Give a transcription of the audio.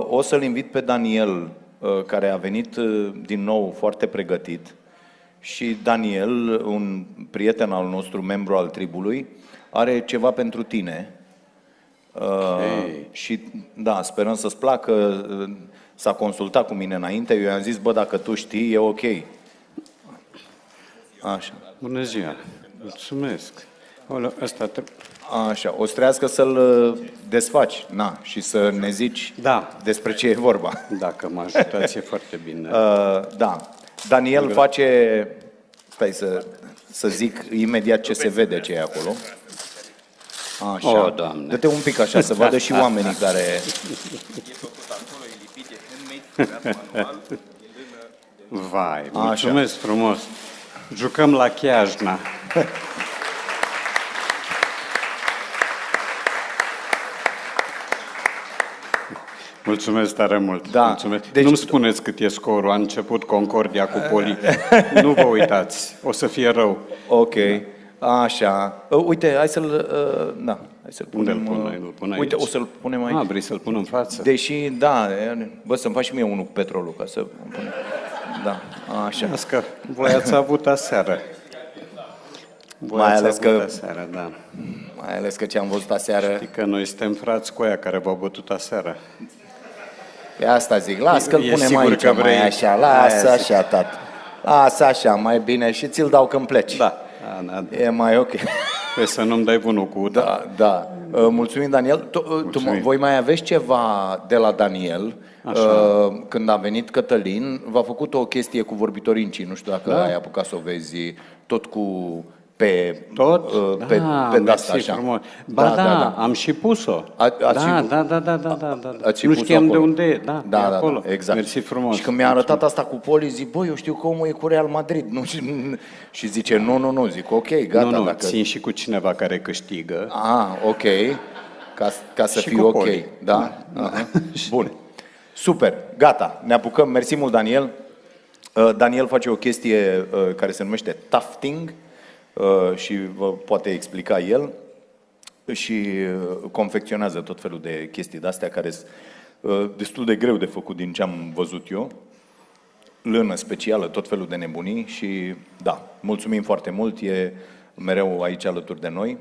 O să-l invit pe Daniel, care a venit din nou foarte pregătit. Și Daniel, un prieten al nostru, membru al tribului, are ceva pentru tine. Și da, sperăm să-ți placă. S-a consultat cu mine înainte, eu i-am zis, bă, dacă tu știi, e ok. Așa. Bună ziua, mulțumesc. Ăsta Așa, o să trească să-l desfaci, și să ne zici despre ce e vorba. Dacă mă ajutați, e foarte bine. Da, Daniel face, stai să zic imediat ce se vede ce e acolo. Așa, o, Doamne. dă-te un pic așa, să vadă și oamenii care... E făcut acolo, e lipit, e handmade, manual, Vai, mulțumesc frumos. Jucăm la Chiajna. Mulțumesc tare mult. Da. Mulțumesc. Deci, nu-mi spuneți cât e scorul. A început Concordia cu Poli. Nu vă uitați. O să fie rău. Ok. Așa. Uite, hai să-l... hai să-l punem... Unde îl pun aici? Uite, o să-l punem aici. Vrei să-l pun în față? Deși, bă, să-mi faci și mie unul cu petrolul, ca să... Da, așa. Că voi ați avut aseară. Mai ales că ce am văzut aseară... Știi că noi suntem frați cu aia care v-au bătut aseară. Pe asta zic, las că-l punem aici, că vrei. mai așa, lasă așa, tată. Lasă așa, mai bine și ți-l dau când pleci. Da. E mai ok. Păi să nu-mi dai bunul cu uda. Da. Mulțumim, Daniel. Voi mai aveți ceva de la Daniel? Când a venit Cătălin, v-a făcut o chestie cu vorbitorii, nu știu dacă ai apucat să o vezi, tot cu... Pe asta, așa. Frumos. Da, am și pus-o. Nu știam de unde e. Da, acolo. Exact. Mersi frumos. Și când mi-a arătat asta cu Poli, zic, bă, eu știu că omul e cu Real Madrid. Și zice, nu, zic, ok, gata. Nu, țin și cu cineva care câștigă. Ok. Ca să fie ok. Da? Bun. Super, gata, ne apucăm. Mersi mult, Daniel. Daniel face o chestie care se numește tufting. Și vă poate explica el și confecționează tot felul de chestii de-astea care sunt destul de greu de făcut din ce am văzut eu. Lână specială, tot felul de nebunii și da, mulțumim foarte mult, e mereu aici alături de noi.